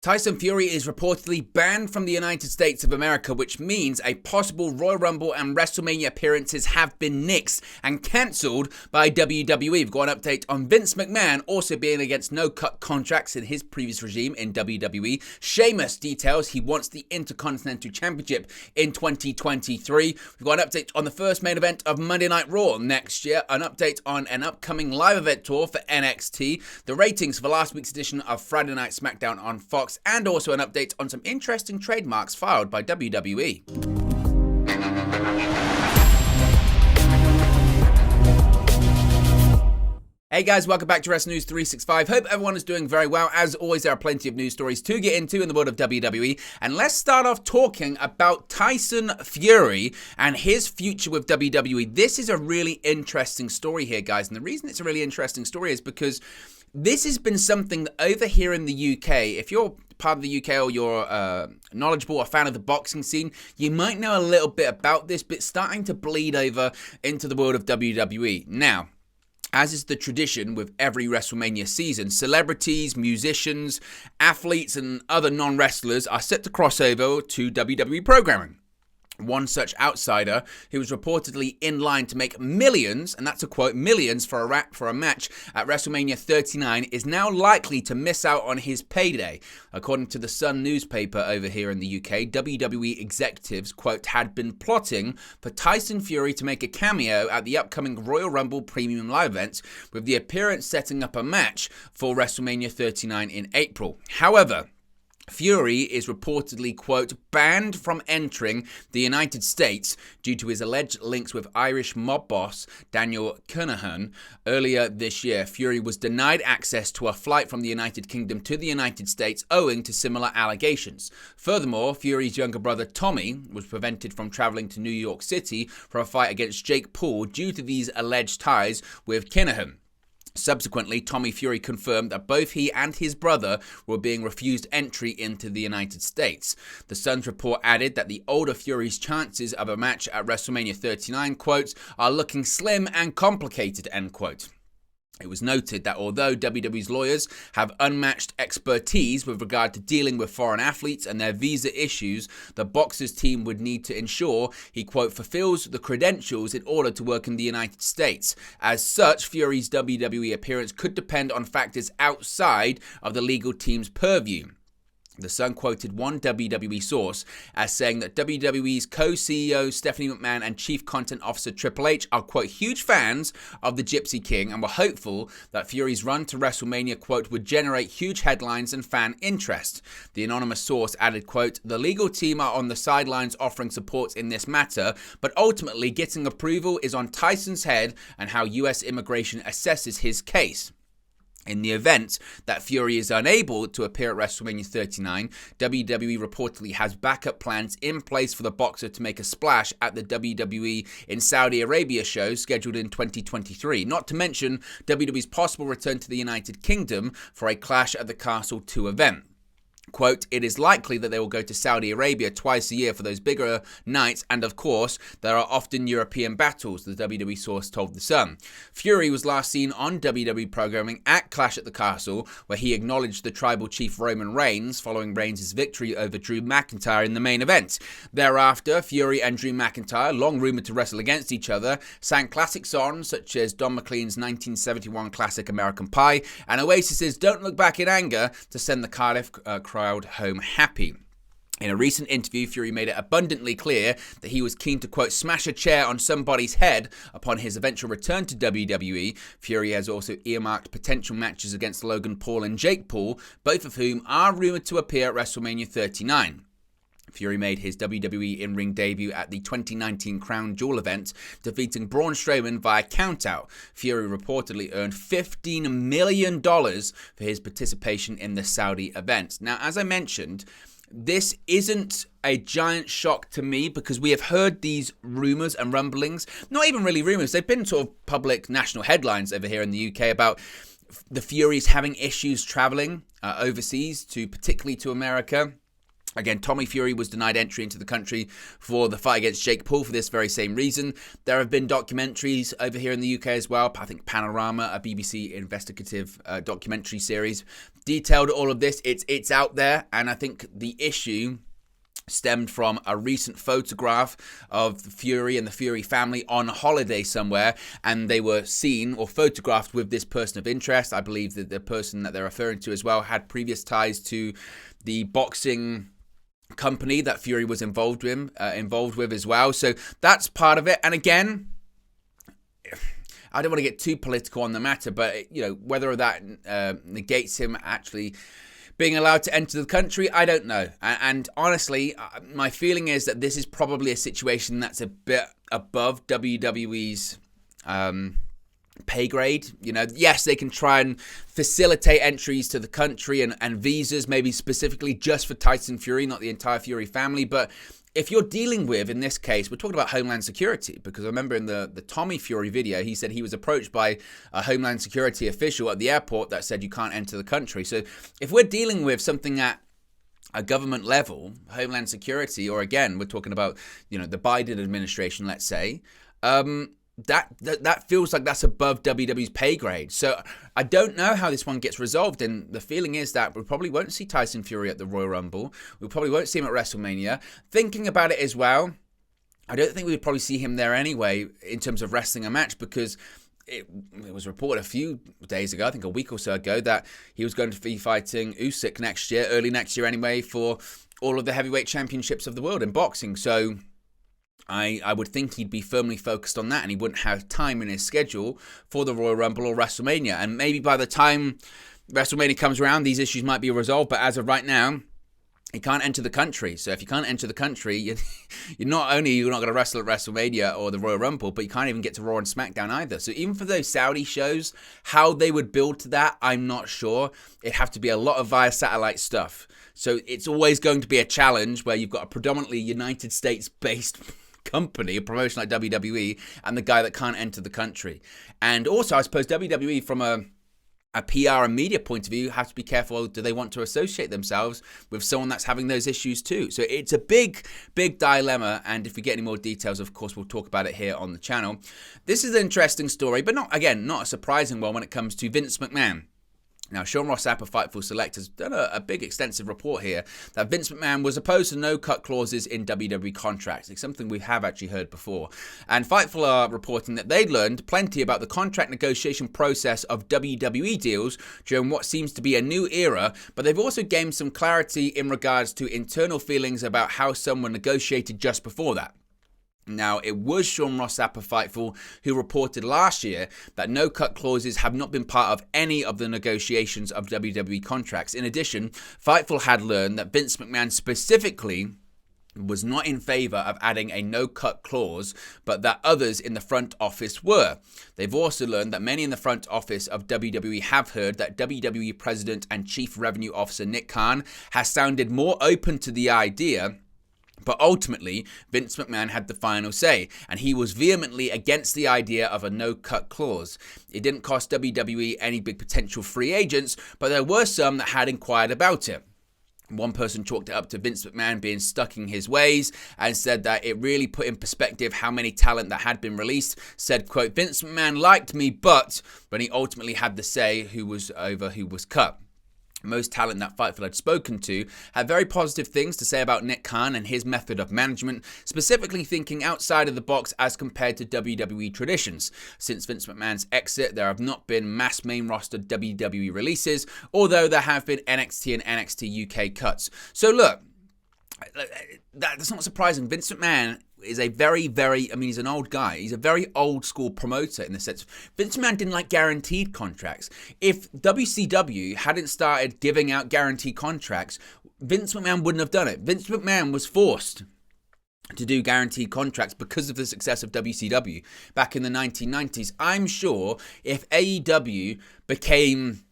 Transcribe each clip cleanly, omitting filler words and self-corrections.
Tyson Fury is reportedly banned from the United States of America, which means a possible Royal Rumble and WrestleMania appearances have been nixed and cancelled by WWE. We've got an update on Vince McMahon also being against no-cut contracts in his previous regime in WWE. Sheamus details he wants the Intercontinental Championship in 2023. We've got an update on the first main event of Monday Night Raw next year, an update on an upcoming live event tour for NXT, the ratings for last week's edition of Friday Night SmackDown on Fox, and also an update on some interesting trademarks filed by WWE. Hey guys, welcome back to Wrestling News 365. Hope everyone is doing very well. As always, there are plenty of news stories to get into in the world of WWE. And let's start off talking about Tyson Fury and his future with WWE. This is a really interesting story here, guys. And the reason it's a really interesting story is because this has been something that over here in the UK, if you're part of the UK or you're knowledgeable or a fan of the boxing scene, you might know a little bit about this, but it's starting to bleed over into the world of WWE. Now, as is the tradition with every WrestleMania season, celebrities, musicians, athletes, and other non-wrestlers are set to cross over to WWE programming. One such outsider who was reportedly in line to make millions, and that's a quote, millions for a match at WrestleMania 39 is now likely to miss out on his payday. According to the Sun newspaper over here in the UK, WWE executives, quote, had been plotting for Tyson Fury to make a cameo at the upcoming Royal Rumble Premium Live event, with the appearance setting up a match for WrestleMania 39 in April. However, Fury is reportedly, quote, banned from entering the United States due to his alleged links with Irish mob boss Daniel Kinahan. Earlier this year, Fury was denied access to a flight from the United Kingdom to the United States owing to similar allegations. Furthermore, Fury's younger brother Tommy was prevented from traveling to New York City for a fight against Jake Paul due to these alleged ties with Kinahan. Subsequently, Tommy Fury confirmed that both he and his brother were being refused entry into the United States. The Sun's report added that the older Fury's chances of a match at WrestleMania 39, quote, are looking slim and complicated, end quote. It was noted that although WWE's lawyers have unmatched expertise with regard to dealing with foreign athletes and their visa issues, the boxer's team would need to ensure he, quote, fulfills the credentials in order to work in the United States. As such, Fury's WWE appearance could depend on factors outside of the legal team's purview. The Sun quoted one WWE source as saying that WWE's co-CEO Stephanie McMahon and Chief Content Officer Triple H are, quote, huge fans of the Gypsy King and were hopeful that Fury's run to WrestleMania, quote, would generate huge headlines and fan interest. The anonymous source added, quote, the legal team are on the sidelines offering support in this matter, but ultimately getting approval is on Tyson's head and how US immigration assesses his case. In the event that Fury is unable to appear at WrestleMania 39, WWE reportedly has backup plans in place for the boxer to make a splash at the WWE in Saudi Arabia show scheduled in 2023, not to mention WWE's possible return to the United Kingdom for a Clash at the Castle 2 event. Quote, it is likely that they will go to Saudi Arabia twice a year for those bigger nights, and of course, there are often European battles, the WWE source told The Sun. Fury was last seen on WWE programming at Clash at the Castle, where he acknowledged the tribal chief Roman Reigns following Reigns' victory over Drew McIntyre in the main event. Thereafter, Fury and Drew McIntyre, long rumored to wrestle against each other, sang classic songs such as Don McLean's 1971 classic American Pie and Oasis's Don't Look Back in Anger to send the Cardiff crowd home happy. In a recent interview, Fury made it abundantly clear that he was keen to, quote, smash a chair on somebody's head upon his eventual return to WWE. Fury has also earmarked potential matches against Logan Paul and Jake Paul, both of whom are rumored to appear at WrestleMania 39. Fury made his WWE in-ring debut at the 2019 Crown Jewel event, defeating Braun Strowman via countout. Fury reportedly earned $15 million for his participation in the Saudi event. Now, as I mentioned, this isn't a giant shock to me because we have heard these rumours and rumblings, not even really rumours, they've been sort of public national headlines over here in the UK about the Furies having issues travelling overseas, particularly to America. Again, Tommy Fury was denied entry into the country for the fight against Jake Paul for this very same reason. There have been documentaries over here in the UK as well. I think Panorama, a BBC investigative documentary series, detailed all of this. It's out there, and I think the issue stemmed from a recent photograph of Fury and the Fury family on holiday somewhere, and they were seen or photographed with this person of interest. I believe that the person that they're referring to as well had previous ties to the boxing company that Fury was involved with as well. So that's part of it. And again, I don't want to get too political on the matter, but whether that negates him actually being allowed to enter the country, I don't know. And honestly, my feeling is that this is probably a situation that's a bit above WWE's pay grade. Yes, they can try and facilitate entries to the country and visas, maybe specifically just for Tyson Fury, not the entire Fury family. But if you're dealing with, in this case, we're talking about Homeland Security, because I remember in the Tommy Fury video, he said he was approached by a Homeland Security official at the airport that said you can't enter the country. So if we're dealing with something at a government level, Homeland Security, or again, we're talking about, the Biden administration, let's say, that feels like that's above WWE's pay grade. So I don't know how this one gets resolved, and the feeling is that we probably won't see Tyson Fury at the Royal Rumble. We probably won't see him at WrestleMania. Thinking about it as well, I don't think we would probably see him there anyway in terms of wrestling a match, because it was reported a few days ago, I think a week or so ago, that he was going to be fighting Usyk next year, early next year anyway, for all of the heavyweight championships of the world in boxing. So I would think he'd be firmly focused on that, and he wouldn't have time in his schedule for the Royal Rumble or WrestleMania. And maybe by the time WrestleMania comes around, these issues might be resolved. But as of right now, he can't enter the country. So if you can't enter the country, you're not going to wrestle at WrestleMania or the Royal Rumble, but you can't even get to Raw and SmackDown either. So even for those Saudi shows, how they would build to that, I'm not sure. It'd have to be a lot of via satellite stuff. So it's always going to be a challenge where you've got a predominantly United States-based company, a promotion like WWE, and the guy that can't enter the country. And also, I suppose WWE, from a PR and media point of view, have to be careful. Do they want to associate themselves with someone that's having those issues too? So it's a big dilemma. And if we get any more details, of course, we'll talk about it here on the channel. This is an interesting story, but not a surprising one when it comes to Vince McMahon. Now, Sean Ross Sapp of Fightful Select has done a big, extensive report here that Vince McMahon was opposed to no-cut clauses in WWE contracts. It's something we have actually heard before. And Fightful are reporting that they'd learned plenty about the contract negotiation process of WWE deals during what seems to be a new era, but they've also gained some clarity in regards to internal feelings about how some were negotiated just before that. Now, it was Sean Ross Sapp of Fightful who reported last year that no-cut clauses have not been part of any of the negotiations of WWE contracts. In addition, Fightful had learned that Vince McMahon specifically was not in favor of adding a no-cut clause, but that others in the front office were. They've also learned that many in the front office of WWE have heard that WWE President and Chief Revenue Officer Nick Khan has sounded more open to the idea. But ultimately, Vince McMahon had the final say, and he was vehemently against the idea of a no-cut clause. It didn't cost WWE any big potential free agents, but there were some that had inquired about it. One person chalked it up to Vince McMahon being stuck in his ways and said that it really put in perspective how many talent that had been released. Said, quote, Vince McMahon liked me, but when he ultimately had the say who was over, who was cut. Most talent that Fightful had spoken to had very positive things to say about Nick Khan and his method of management, specifically thinking outside of the box as compared to WWE traditions. Since Vince McMahon's exit, there have not been mass main roster WWE releases, although there have been NXT and NXT UK cuts. So look, that's not surprising. Vince McMahon is a very, he's an old guy. He's a very old school promoter in the sense. Vince McMahon didn't like guaranteed contracts. If WCW hadn't started giving out guaranteed contracts, Vince McMahon wouldn't have done it. Vince McMahon was forced to do guaranteed contracts because of the success of WCW back in the 1990s. I'm sure if AEW became,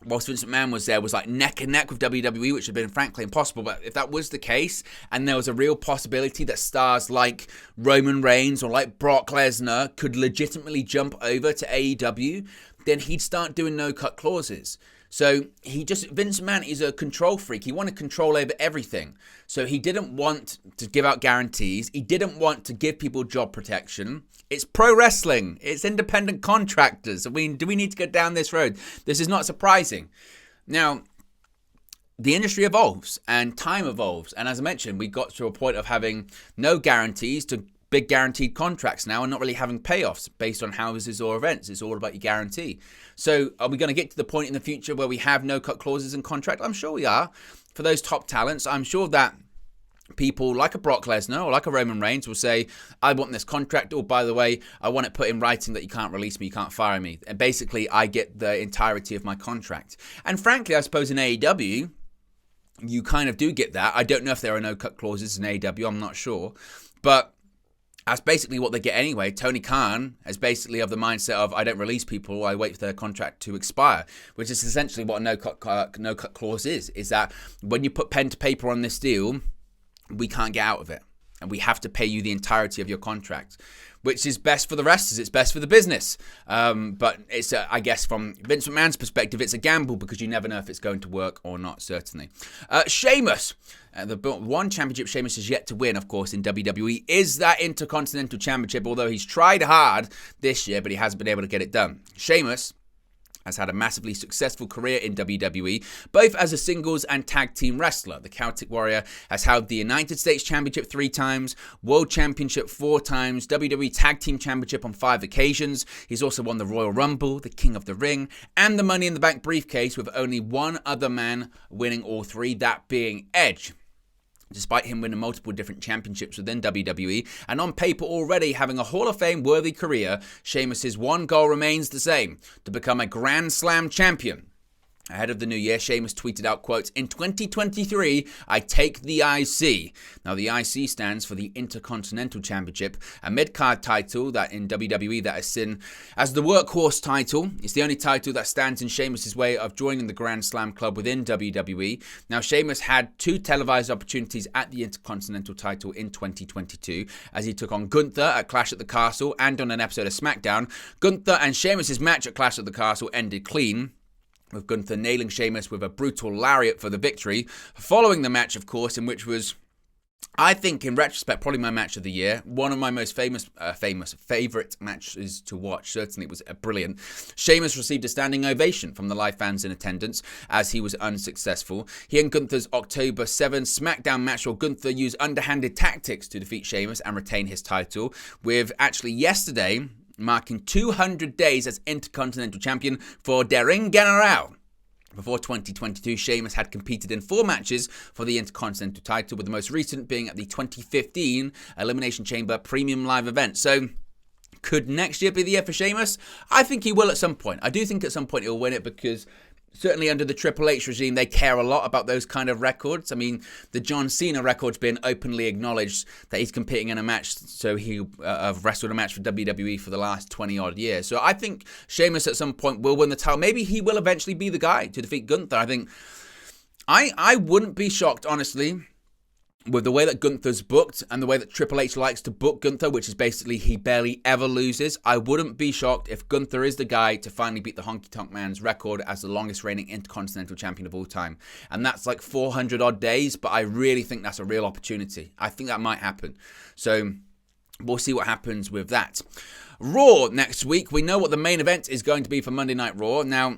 whilst Vince McMahon was there, was like neck and neck with WWE, which had been frankly impossible. But if that was the case, and there was a real possibility that stars like Roman Reigns or like Brock Lesnar could legitimately jump over to AEW, then he'd start doing no-cut clauses. So Vince McMahon is a control freak. He wanted control over everything. So he didn't want to give out guarantees. He didn't want to give people job protection. It's pro wrestling. It's independent contractors. I mean, do we need to go down this road? This is not surprising. Now, the industry evolves and time evolves. And as I mentioned, we got to a point of having no guarantees to big guaranteed contracts now and not really having payoffs based on houses or events. It's all about your guarantee. So are we going to get to the point in the future where we have no cut clauses in contract? I'm sure we are. For those top talents, I'm sure that people like a Brock Lesnar or like a Roman Reigns will say, I want this contract. Oh, by the way, I want it put in writing that you can't release me, you can't fire me. And basically, I get the entirety of my contract. And frankly, I suppose in AEW, you kind of do get that. I don't know if there are no cut clauses in AEW. I'm not sure. But that's basically what they get anyway. Tony Khan is basically of the mindset of, I don't release people, I wait for their contract to expire, which is essentially what a no-cut clause is that when you put pen to paper on this deal, we can't get out of it. And we have to pay you the entirety of your contract, which is best for the wrestlers. It's best for the business. But it's, I guess, from Vince McMahon's perspective, it's a gamble because you never know if it's going to work or not, certainly. Sheamus, the one championship Sheamus has yet to win, of course, in WWE, is that Intercontinental Championship, although he's tried hard this year, but he hasn't been able to get it done. Sheamus has had a massively successful career in WWE, both as a singles and tag team wrestler. The Celtic Warrior has held the United States Championship 3 times, World Championship 4 times, WWE Tag Team Championship on 5 occasions. He's also won the Royal Rumble, the King of the Ring, and the Money in the Bank briefcase, with only one other man winning all 3, that being Edge. Despite him winning multiple different championships within WWE and on paper already having a Hall of Fame worthy career, Sheamus' one goal remains the same: to become a Grand Slam champion. Ahead of the new year, Sheamus tweeted out, quote, "In 2023, I take the IC." Now, the IC stands for the Intercontinental Championship, a mid-card title that in WWE that is seen as the workhorse title. It's the only title that stands in Sheamus' way of joining the Grand Slam club within WWE. Now, Sheamus had 2 televised opportunities at the Intercontinental title in 2022 as he took on Gunther at Clash at the Castle and on an episode of SmackDown. Gunther and Sheamus' match at Clash at the Castle ended clean, with Gunther nailing Sheamus with a brutal lariat for the victory. Following the match, of course, in which was, I think, in retrospect, probably my match of the year. One of my most favourite matches to watch. Certainly, it was brilliant. Sheamus received a standing ovation from the live fans in attendance as he was unsuccessful. He and Gunther's October 7 SmackDown match saw Gunther use underhanded tactics to defeat Sheamus and retain his title, with actually yesterday marking 200 days as Intercontinental Champion for Der Ring General. Before 2022, Sheamus had competed in 4 matches for the Intercontinental title, with the most recent being at the 2015 Elimination Chamber Premium Live event. So, could next year be the year for Sheamus? I think he will at some point. I do think at some point he'll win it because certainly under the Triple H regime, they care a lot about those kind of records. I mean, the John Cena record's been openly acknowledged that he's competing in a match, so he wrestled a match for WWE for the last 20-odd years. So I think Sheamus at some point will win the title. Maybe he will eventually be the guy to defeat Gunther. I think I wouldn't be shocked, honestly, with the way that Gunther's booked and the way that Triple H likes to book Gunther, which is basically he barely ever loses. I wouldn't be shocked if Gunther is the guy to finally beat the Honky Tonk Man's record as the longest reigning Intercontinental Champion of all time. And that's like 400 odd days, but I really think that's a real opportunity. I think that might happen. So we'll see what happens with that. Raw next week. We know what the main event is going to be for Monday Night Raw. Now,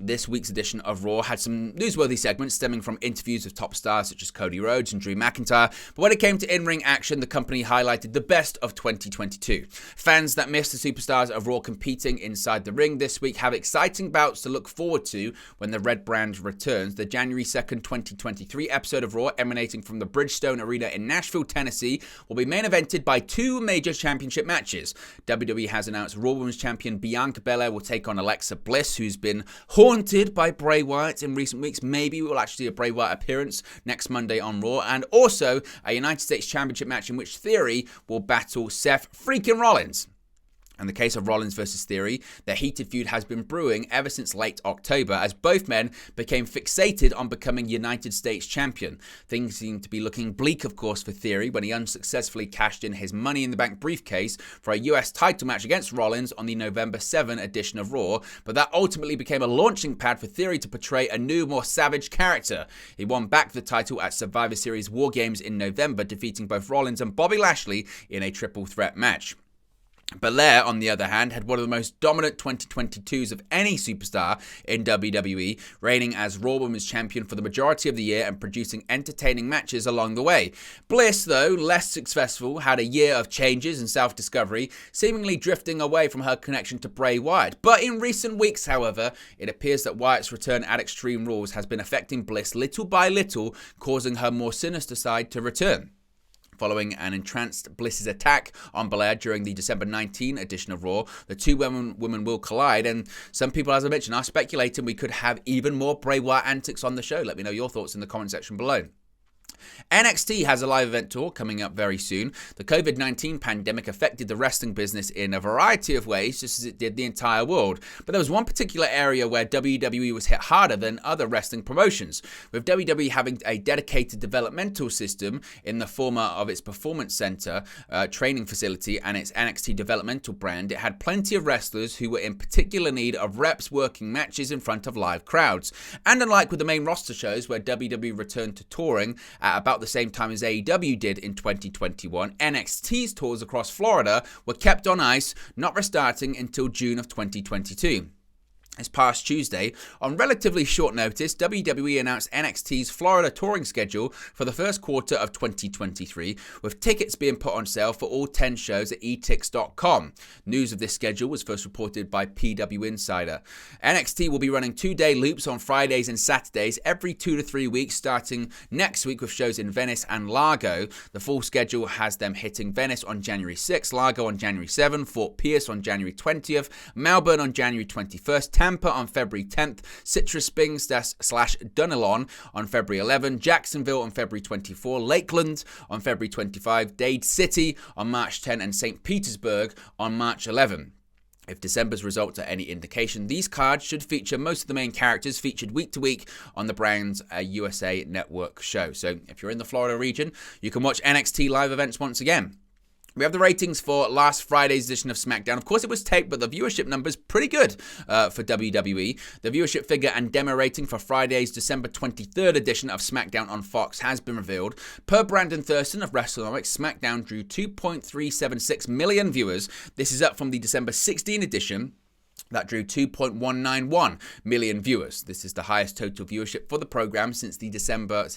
this week's edition of Raw had some newsworthy segments stemming from interviews with top stars such as Cody Rhodes and Drew McIntyre, but when it came to in-ring action, the company highlighted the best of 2022. Fans that missed the superstars of Raw competing inside the ring this week have exciting bouts to look forward to when the Red Brand returns. The January 2nd, 2023 episode of Raw, emanating from the Bridgestone Arena in Nashville, Tennessee, will be main evented by 2 major championship matches. WWE has announced Raw Women's Champion Bianca Belair will take on Alexa Bliss, who's been haunted by Bray Wyatt in recent weeks. Maybe we'll actually see a Bray Wyatt appearance next Monday on Raw. And also a United States Championship match in which Theory will battle Seth freaking Rollins. In the case of Rollins versus Theory, their heated feud has been brewing ever since late October as both men became fixated on becoming United States champion. Things seem to be looking bleak, of course, for Theory when he unsuccessfully cashed in his Money in the Bank briefcase for a US title match against Rollins on the November 7 edition of Raw, but that ultimately became a launching pad for Theory to portray a new, more savage character. He won back the title at Survivor Series War Games in November, defeating both Rollins and Bobby Lashley in a triple threat match. Belair, on the other hand, had one of the most dominant 2022s of any superstar in WWE, reigning as Raw Women's Champion for the majority of the year and producing entertaining matches along the way. Bliss, though, less successful, had a year of changes and self-discovery, seemingly drifting away from her connection to Bray Wyatt. But in recent weeks, however, it appears that Wyatt's return at Extreme Rules has been affecting Bliss little by little, causing her more sinister side to return. Following an entranced Bliss's attack on Belair during the December 19 edition of Raw, the two women will collide, and some people, as I mentioned, are speculating we could have even more Bray Wyatt antics on the show. Let me know your thoughts in the comment section below. NXT has a live event tour coming up very soon. The COVID-19 pandemic affected the wrestling business in a variety of ways, just as it did the entire world. But there was one particular area where WWE was hit harder than other wrestling promotions, with WWE having a dedicated developmental system in the former of its Performance Center training facility and its NXT developmental brand. It had plenty of wrestlers who were in particular need of reps working matches in front of live crowds. And unlike with the main roster shows where WWE returned to touring at about the same time as AEW did in 2021, NXT's tours across Florida were kept on ice, not restarting until June of 2022. This past Tuesday, on relatively short notice, WWE announced NXT's Florida touring schedule for the first quarter of 2023, with tickets being put on sale for all 10 shows at etix.com. News of this schedule was first reported by PW Insider. NXT will be running 2-day loops on Fridays and Saturdays every 2 to 3 weeks, starting next week with shows in Venice and Largo. The full schedule has them hitting Venice on January 6th, Largo on January 7th, Fort Pierce on January 20th, Melbourne on January 21st, Tampa on February 10th, Citrus Springs / Dunelon on February 11, Jacksonville on February 24, Lakeland on February 25, Dade City on March 10, and St. Petersburg on March 11. If December's results are any indication, these cards should feature most of the main characters featured week to week on the brand's USA Network show. So if you're in the Florida region, you can watch NXT live events once again. We have the ratings for last Friday's edition of SmackDown. Of course, it was taped, but the viewership number's pretty good for WWE. The viewership figure and demo rating for Friday's December 23rd edition of SmackDown on Fox has been revealed. Per Brandon Thurston of WrestleMania, SmackDown drew 2.376 million viewers. This is up from the December 16 edition that drew 2.191 million viewers. This is the highest total viewership for the program since the September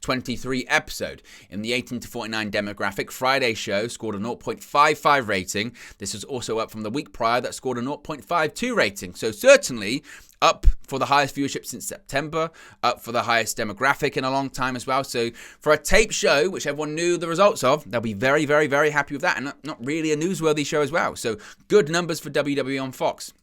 23 episode. In the 18 to 49 demographic, Friday's show scored a 0.55 rating. This was also up from the week prior that scored a 0.52 rating. So certainly up for the highest viewership since September, up for the highest demographic in a long time as well. So for a tape show, which everyone knew the results of, they'll be very, very, very happy with that. And not really a newsworthy show as well. So good numbers for WWE on Fox.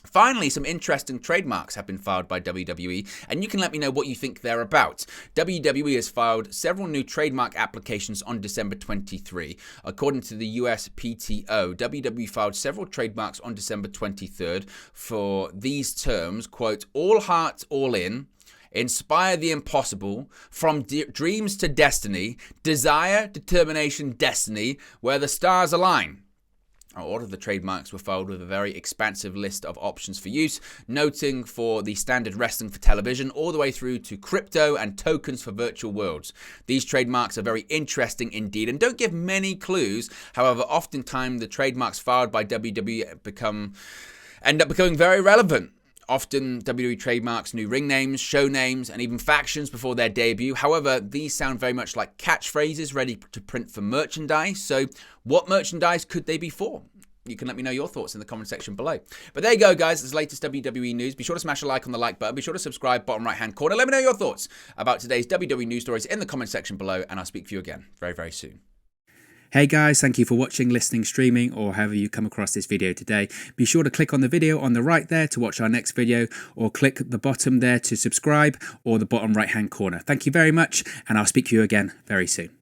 Finally, some interesting trademarks have been filed by WWE, and you can let me know what you think they're about. WWE has filed several new trademark applications on December 23. According to the USPTO, WWE filed several trademarks on December 23rd for these terms, quote, all heart, all in, inspire the impossible, from dreams to destiny, desire, determination, destiny, where the stars align. All of the trademarks were filed with a very expansive list of options for use, noting for the standard wrestling for television all the way through to crypto and tokens for virtual worlds. These trademarks are very interesting indeed and don't give many clues. However, oftentimes the trademarks filed by WWE end up becoming very relevant. Often, WWE trademarks new ring names, show names, and even factions before their debut. However, these sound very much like catchphrases ready to print for merchandise. So, what merchandise could they be for? You can let me know your thoughts in the comment section below. But there you go, guys. This is the latest WWE news. Be sure to smash a like on the like button. Be sure to subscribe, bottom right-hand corner. Let me know your thoughts about today's WWE news stories in the comment section below, and I'll speak to you again very, very soon. Hey guys, thank you for watching, listening, streaming, or however you come across this video today. Be sure to click on the video on the right there to watch our next video, or click the bottom there to subscribe, or the bottom right hand corner. Thank you very much, and I'll speak to you again very soon.